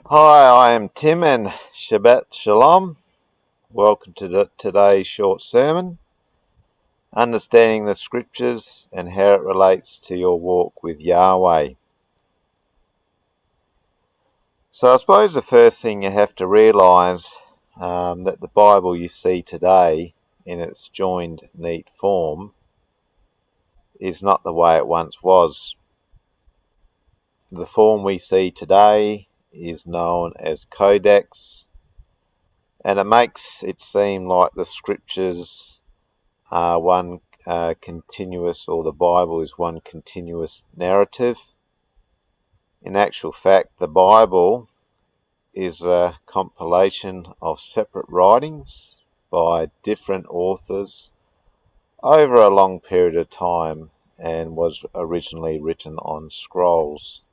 Hi, I am Tim and Shabbat Shalom. Welcome to today's short sermon, understanding the scriptures and how it relates to your walk with Yahweh. So I suppose the first thing you have to realise that the Bible you see today in its joined, neat form is not the way it once was. The form we see today is known as Codex, and it makes it seem like the scriptures are one continuous, or the Bible is one continuous narrative. In actual fact, the Bible is a compilation of separate writings by different authors over a long period of time and was originally written on scrolls.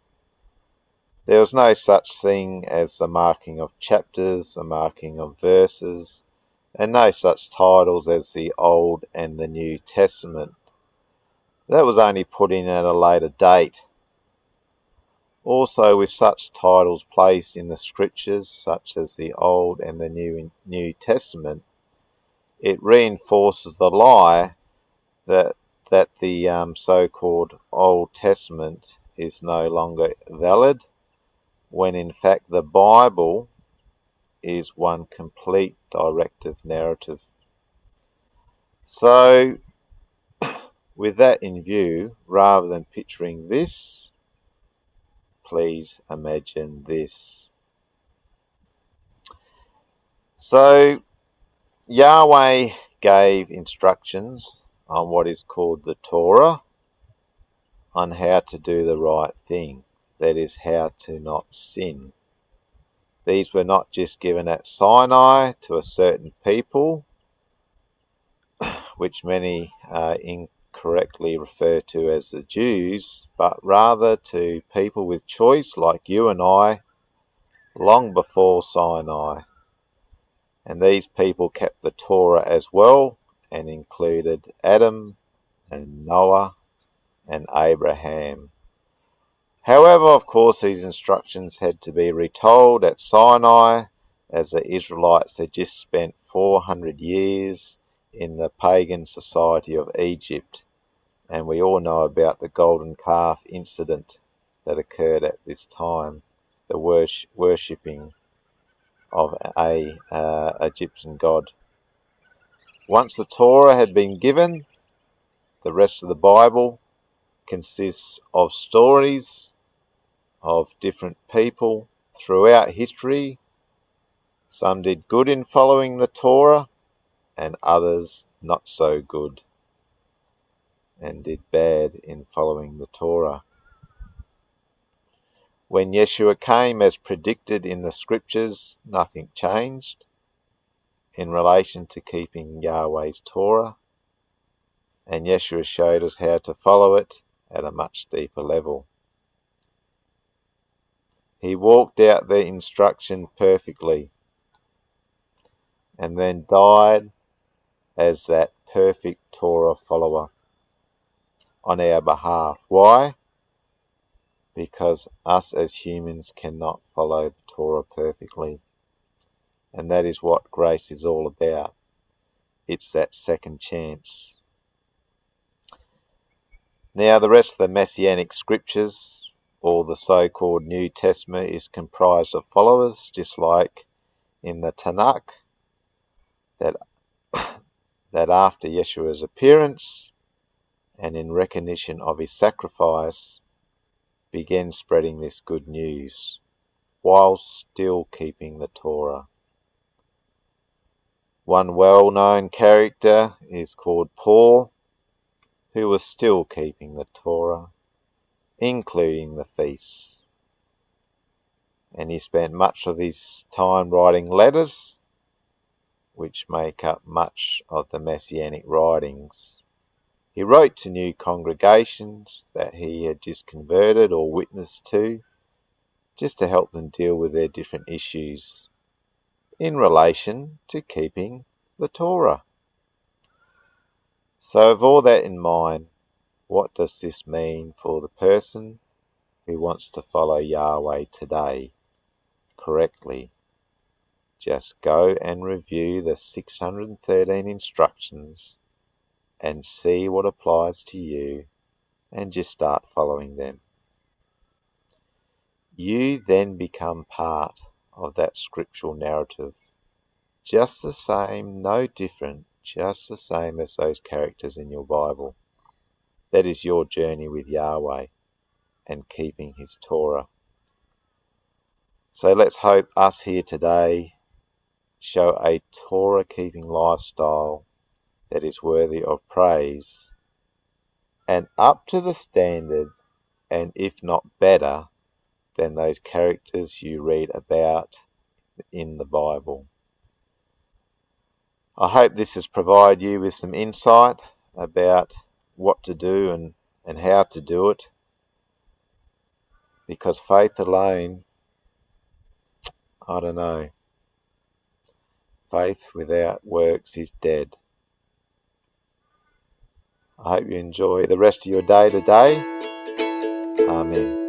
There was no such thing as the marking of chapters, the marking of verses, and no such titles as the Old and the New Testament. That was only put in at a later date. Also, with such titles placed in the scriptures, such as the Old and the New Testament, it reinforces the lie that the so-called Old Testament is no longer valid, when in fact the Bible is one complete directive narrative. So, with that in view, rather than picturing this, please imagine this. So, Yahweh gave instructions on what is called the Torah, on how to do the right thing, that is, how to not sin. These were not just given at Sinai to a certain people, which many incorrectly refer to as the Jews, but rather to people with choice like you and I, long before Sinai. And these people kept the Torah as well, and included Adam and Noah and Abraham. However, of course, these instructions had to be retold at Sinai, as the Israelites had just spent 400 years in the pagan society of Egypt, and we all know about the golden calf incident that occurred at this time, the worshipping of a Egyptian god. Once the Torah had been given, the rest of the Bible consists of stories of different people throughout history. Some did good in following the Torah, and others not so good and did bad in following the Torah. When Yeshua came as predicted in the scriptures, nothing changed in relation to keeping Yahweh's Torah, and Yeshua showed us how to follow it at a much deeper level. He walked out the instruction perfectly, and then died as that perfect Torah follower on our behalf. Why? Because us as humans cannot follow the Torah perfectly. And that is what grace is all about. It's that second chance. Now, the rest of the Messianic scriptures, or the so-called New Testament, is comprised of followers, just like in the Tanakh, that after Yeshua's appearance, and in recognition of his sacrifice, began spreading this good news, while still keeping the Torah. One well-known character is called Paul, who was still keeping the Torah, including the feasts. And he spent much of his time writing letters, which make up much of the Messianic writings. He wrote to new congregations that he had just converted or witnessed to, just to help them deal with their different issues in relation to keeping the Torah. So with all that in mind, what does this mean for the person who wants to follow Yahweh today? correctly, just go and review the 613 instructions and see what applies to you, and just start following them. You then become part of that scriptural narrative, just the same, no different, just the same as those characters in your Bible. That is your journey with Yahweh and keeping his Torah. So let's hope us here today show a Torah-keeping lifestyle that is worthy of praise and up to the standard, and if not better, than those characters you read about in the Bible. I hope this has provided you with some insight about what to do and how to do it, because faith alone, I don't know, faith without works is dead. I hope you enjoy the rest of your day today. Amen.